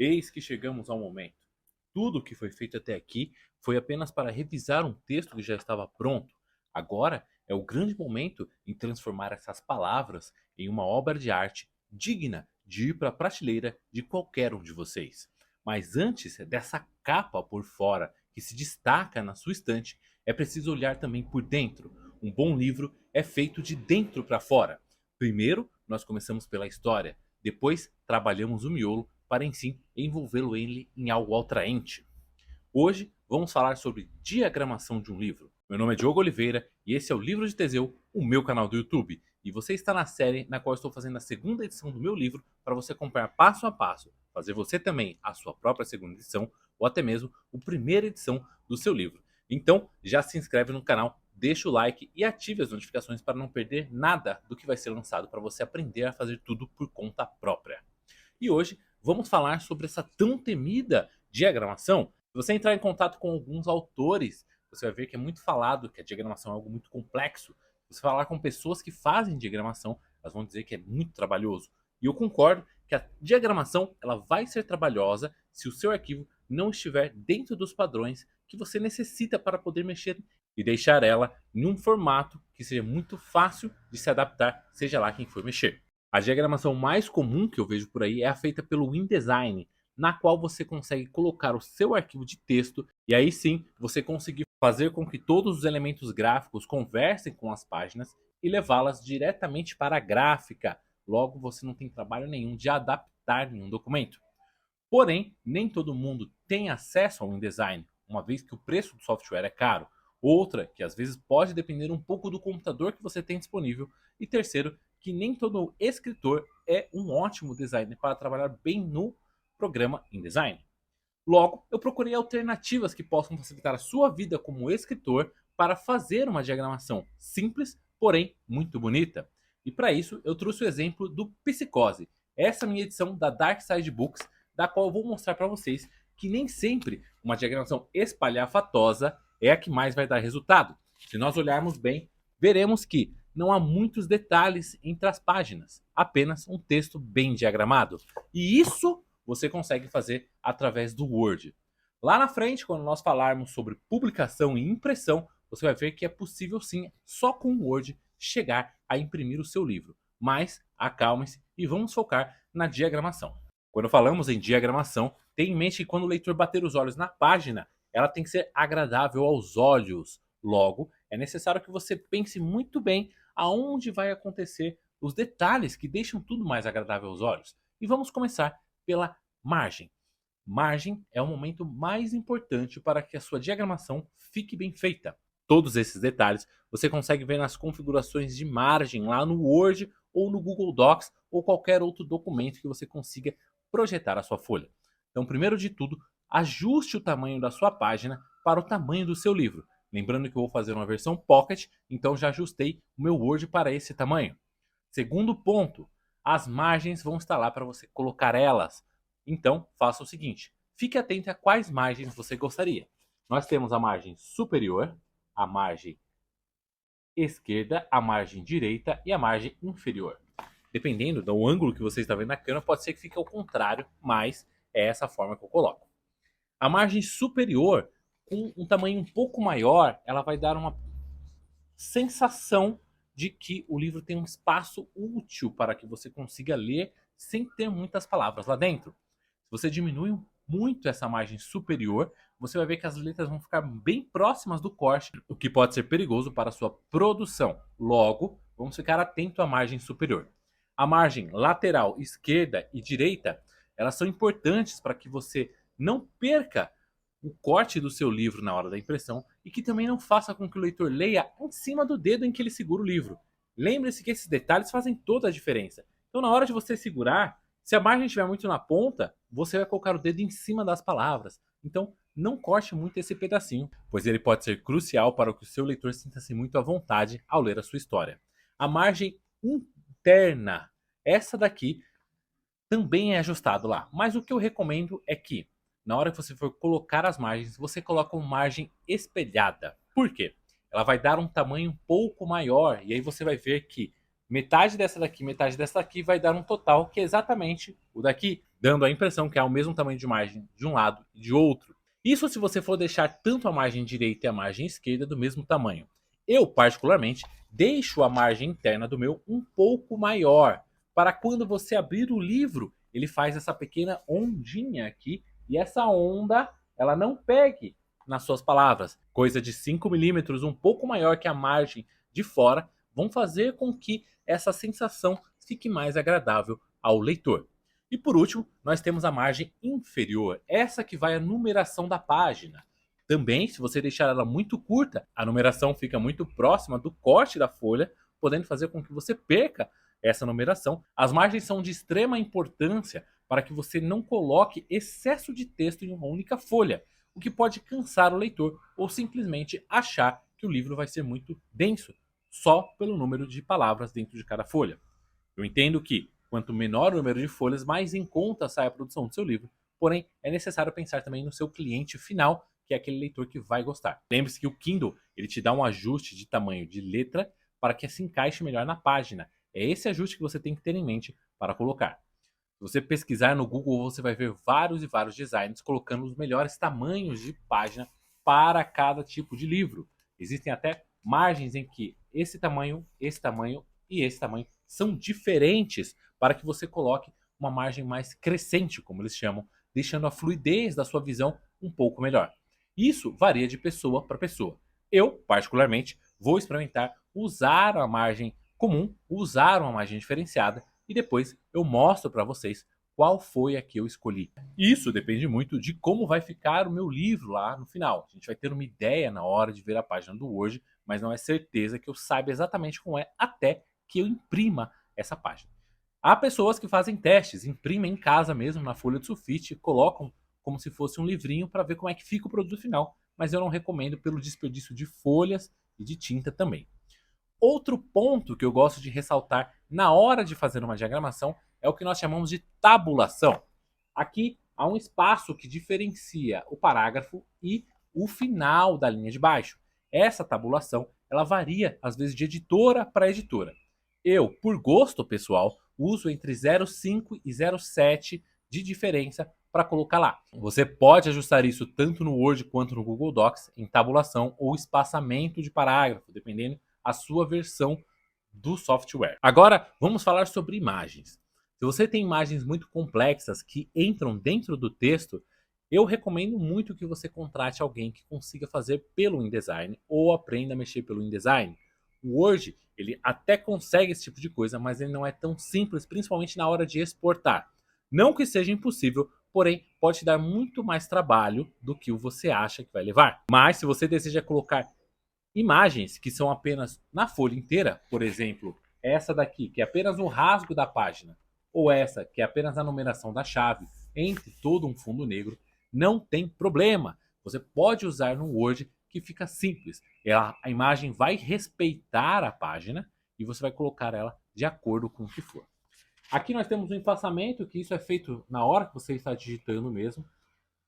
Eis que chegamos ao momento. Tudo o que foi feito até aqui foi apenas para revisar um texto que já estava pronto. Agora é o grande momento em transformar essas palavras em uma obra de arte digna de ir para a prateleira de qualquer um de vocês. Mas antes dessa capa por fora que se destaca na sua estante, é preciso olhar também por dentro. Um bom livro é feito de dentro para fora. Primeiro, nós começamos pela história, depois trabalhamos o miolo para enfim envolvê-lo ele em algo atraente. Hoje vamos falar sobre diagramação de um livro. Meu nome é Diogo Oliveira e esse é o Livro de Teseu, o meu canal do YouTube. E você está na série na qual estou fazendo a segunda edição do meu livro para você acompanhar passo a passo, fazer você também a sua própria segunda edição ou até mesmo a primeira edição do seu livro. Então já se inscreve no canal, deixa o like e ative as notificações para não perder nada do que vai ser lançado para você aprender a fazer tudo por conta própria. E hoje vamos falar sobre essa tão temida diagramação. Se você entrar em contato com alguns autores, você vai ver que é muito falado que a diagramação é algo muito complexo. Se você falar com pessoas que fazem diagramação, elas vão dizer que é muito trabalhoso. E eu concordo que a diagramação ela vai ser trabalhosa se o seu arquivo não estiver dentro dos padrões que você necessita para poder mexer e deixar ela em um formato que seja muito fácil de se adaptar, seja lá quem for mexer. A diagramação mais comum que eu vejo por aí é a feita pelo InDesign, na qual você consegue colocar o seu arquivo de texto e aí sim você conseguir fazer com que todos os elementos gráficos conversem com as páginas e levá-las diretamente para a gráfica. Logo, você não tem trabalho nenhum de adaptar nenhum documento. Porém, nem todo mundo tem acesso ao InDesign, uma vez que o preço do software é caro. Outra, que às vezes pode depender um pouco do computador que você tem disponível. E terceiro, que nem todo escritor é um ótimo designer para trabalhar bem no programa InDesign. Logo, eu procurei alternativas que possam facilitar a sua vida como escritor para fazer uma diagramação simples, porém muito bonita. E para isso, eu trouxe o exemplo do Psicose. Essa é a minha edição da Dark Side Books, da qual eu vou mostrar para vocês que nem sempre uma diagramação espalhafatosa é a que mais vai dar resultado. Se nós olharmos bem, veremos que não há muitos detalhes entre as páginas, apenas um texto bem diagramado. E isso você consegue fazer através do Word. Lá na frente, quando nós falarmos sobre publicação e impressão, você vai ver que é possível sim, só com o Word, chegar a imprimir o seu livro. Mas acalme-se e vamos focar na diagramação. Quando falamos em diagramação, tenha em mente que quando o leitor bater os olhos na página, ela tem que ser agradável aos olhos. Logo, é necessário que você pense muito bem aonde vai acontecer os detalhes que deixam tudo mais agradável aos olhos. E vamos começar pela margem. Margem é o momento mais importante para que a sua diagramação fique bem feita. Todos esses detalhes você consegue ver nas configurações de margem lá no Word ou no Google Docs ou qualquer outro documento que você consiga projetar a sua folha. Então, primeiro de tudo, ajuste o tamanho da sua página para o tamanho do seu livro. Lembrando que eu vou fazer uma versão Pocket, então já ajustei o meu Word para esse tamanho. Segundo ponto, as margens vão estar lá para você colocar elas. Então, faça o seguinte, fique atento a quais margens você gostaria. Nós temos a margem superior, a margem esquerda, a margem direita e a margem inferior. Dependendo do ângulo que você está vendo na câmera, pode ser que fique ao contrário, mas é essa forma que eu coloco. A margem superior, com um tamanho um pouco maior, ela vai dar uma sensação de que o livro tem um espaço útil para que você consiga ler sem ter muitas palavras lá dentro. Se você diminui muito essa margem superior, você vai ver que as letras vão ficar bem próximas do corte, o que pode ser perigoso para a sua produção. Logo, vamos ficar atento à margem superior. A margem lateral esquerda e direita, elas são importantes para que você não perca o corte do seu livro na hora da impressão e que também não faça com que o leitor leia em cima do dedo em que ele segura o livro. Lembre-se que esses detalhes fazem toda a diferença. Então, na hora de você segurar, se a margem estiver muito na ponta, você vai colocar o dedo em cima das palavras. Então, não corte muito esse pedacinho, pois ele pode ser crucial para que o seu leitor sinta-se muito à vontade ao ler a sua história. A margem interna, essa daqui, também é ajustado lá. Mas o que eu recomendo é que, na hora que você for colocar as margens, você coloca uma margem espelhada. Por quê? Ela vai dar um tamanho um pouco maior. E aí você vai ver que metade dessa daqui vai dar um total que é exatamente o daqui. dando a impressão que há o mesmo tamanho de margem de um lado e de outro. Isso se você for deixar tanto a margem direita e a margem esquerda do mesmo tamanho. Eu, particularmente, deixo a margem interna do meu um pouco maior, para quando você abrir o livro, ele faz essa pequena ondinha aqui, e essa onda, ela não pegue nas suas palavras. Coisa de 5 milímetros, um pouco maior que a margem de fora, vão fazer com que essa sensação fique mais agradável ao leitor. E por último, nós temos a margem inferior, essa que vai a numeração da página. Também, se você deixar ela muito curta, a numeração fica muito próxima do corte da folha, podendo fazer com que você perca essa numeração. As margens são de extrema importância para que você não coloque excesso de texto em uma única folha, o que pode cansar o leitor ou simplesmente achar que o livro vai ser muito denso, só pelo número de palavras dentro de cada folha. Eu entendo que, quanto menor o número de folhas, mais em conta sai a produção do seu livro, porém é necessário pensar também no seu cliente final, que é aquele leitor que vai gostar. Lembre-se que o Kindle ele te dá um ajuste de tamanho de letra para que se encaixe melhor na página. É esse ajuste que você tem que ter em mente para colocar. Se você pesquisar no Google, você vai ver vários e vários designs colocando os melhores tamanhos de página para cada tipo de livro. Existem até margens em que esse tamanho e esse tamanho são diferentes para que você coloque uma margem mais crescente, como eles chamam, deixando a fluidez da sua visão um pouco melhor. Isso varia de pessoa para pessoa. Eu, particularmente, vou experimentar usar a margem comum, usar uma margem diferenciada e depois eu mostro para vocês qual foi a que eu escolhi. Isso depende muito de como vai ficar o meu livro lá no final. A gente vai ter uma ideia na hora de ver a página do Word, mas não é certeza que eu saiba exatamente como é até que eu imprima essa página. Há pessoas que fazem testes, imprimem em casa mesmo na folha de sulfite, colocam como se fosse um livrinho para ver como é que fica o produto final, mas eu não recomendo pelo desperdício de folhas e de tinta também. Outro ponto que eu gosto de ressaltar na hora de fazer uma diagramação é o que nós chamamos de tabulação. Aqui há um espaço que diferencia o parágrafo e o final da linha de baixo. Essa tabulação ela varia às vezes de editora para editora. Eu, por gosto pessoal, uso entre 0,5 e 0,7 de diferença para colocar lá. Você pode ajustar isso tanto no Word quanto no Google Docs em tabulação ou espaçamento de parágrafo, dependendo a sua versão do software. Agora, vamos falar sobre imagens. Se você tem imagens muito complexas que entram dentro do texto, eu recomendo muito que você contrate alguém que consiga fazer pelo InDesign ou aprenda a mexer pelo InDesign. O Word, ele até consegue esse tipo de coisa, mas ele não é tão simples, principalmente na hora de exportar. Não que seja impossível, porém pode te dar muito mais trabalho do que você acha que vai levar. Mas se você deseja colocar imagens que são apenas na folha inteira, por exemplo, essa daqui, que é apenas um rasgo da página, ou essa, que é apenas a numeração da chave, entre todo um fundo negro, não tem problema. Você pode usar no Word, que fica simples. A imagem vai respeitar a página e você vai colocar ela de acordo com o que for. Aqui nós temos um espaçamento, que isso é feito na hora que você está digitando mesmo.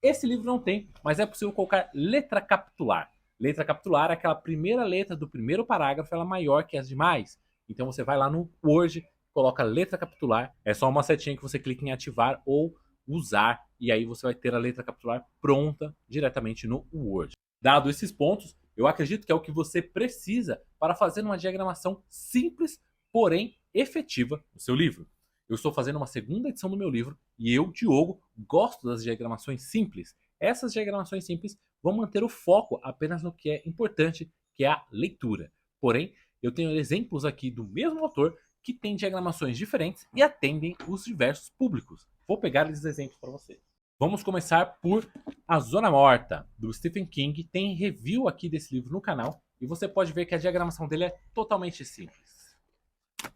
Esse livro não tem, mas é possível colocar letra capitular. Letra capitular é aquela primeira letra do primeiro parágrafo, ela é maior que as demais. Então você vai lá no Word, coloca letra capitular, é só uma setinha que você clica em ativar ou usar, e aí você vai ter a letra capitular pronta diretamente no Word. Dado esses pontos, eu acredito que é o que você precisa para fazer uma diagramação simples, porém efetiva no seu livro. Eu estou fazendo uma segunda edição do meu livro e eu, Diogo, gosto das diagramações simples. Essas diagramações simples vão manter o foco apenas no que é importante, que é a leitura. Porém, eu tenho exemplos aqui do mesmo autor que tem diagramações diferentes e atendem os diversos públicos. Vou pegar esses exemplos para você. Vamos começar por A Zona Morta, do Stephen King. Tem review aqui desse livro no canal e você pode ver que a diagramação dele é totalmente simples.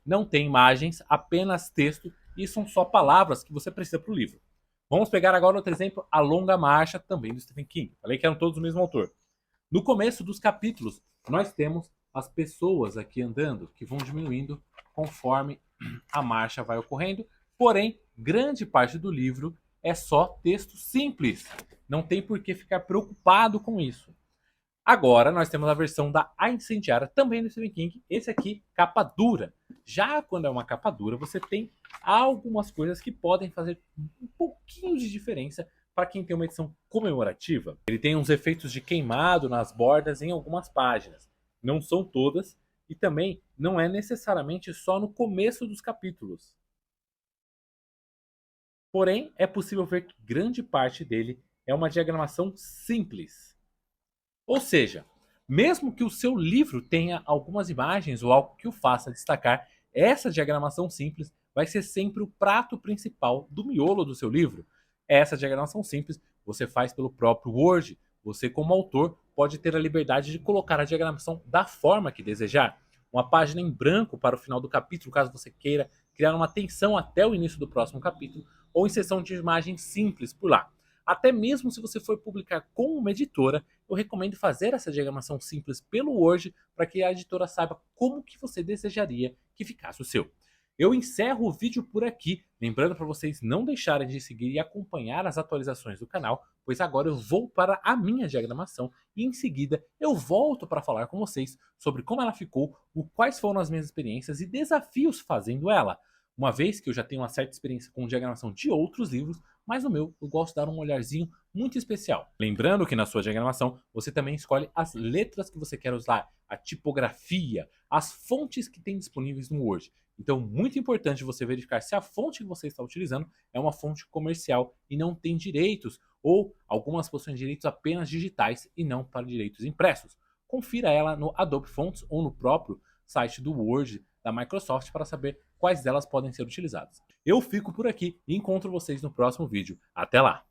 Não tem imagens, apenas texto e são só palavras que você precisa para o livro. Vamos pegar agora outro exemplo, A Longa Marcha, também do Stephen King. Falei que eram todos do mesmo autor. No começo dos capítulos, nós temos as pessoas aqui andando, que vão diminuindo conforme a marcha vai ocorrendo. Porém, grande parte do livro é só texto simples. Não tem por que ficar preocupado com isso. Agora nós temos a versão da A Incendiária, também do Stephen King. Esse aqui, capa dura. Já quando é uma capa dura, você tem há algumas coisas que podem fazer um pouquinho de diferença para quem tem uma edição comemorativa. Ele tem uns efeitos de queimado nas bordas em algumas páginas. Não são todas, e também não é necessariamente só no começo dos capítulos. Porém, é possível ver que grande parte dele é uma diagramação simples. Ou seja, mesmo que o seu livro tenha algumas imagens ou algo que o faça destacar, essa diagramação simples vai ser sempre o prato principal do miolo do seu livro. Essa diagramação simples você faz pelo próprio Word. Você, como autor, pode ter a liberdade de colocar a diagramação da forma que desejar. Uma página em branco para o final do capítulo, caso você queira criar uma tensão até o início do próximo capítulo, ou em seção de imagens simples por lá. Até mesmo se você for publicar com uma editora, eu recomendo fazer essa diagramação simples pelo Word para que a editora saiba como que você desejaria que ficasse o seu. Eu encerro o vídeo por aqui, lembrando para vocês não deixarem de seguir e acompanhar as atualizações do canal, pois agora eu vou para a minha diagramação e em seguida eu volto para falar com vocês sobre como ela ficou, quais foram as minhas experiências e desafios fazendo ela. Uma vez que eu já tenho uma certa experiência com diagramação de outros livros, mas no meu eu gosto de dar um olharzinho muito especial. Lembrando que na sua diagramação você também escolhe as letras que você quer usar, a tipografia, as fontes que tem disponíveis no Word. Então, muito importante você verificar se a fonte que você está utilizando é uma fonte comercial e não tem direitos, ou algumas possuem direitos apenas digitais e não para direitos impressos. Confira ela no Adobe Fonts ou no próprio site do Word da Microsoft para saber quais delas podem ser utilizadas. Eu fico por aqui e encontro vocês no próximo vídeo. Até lá!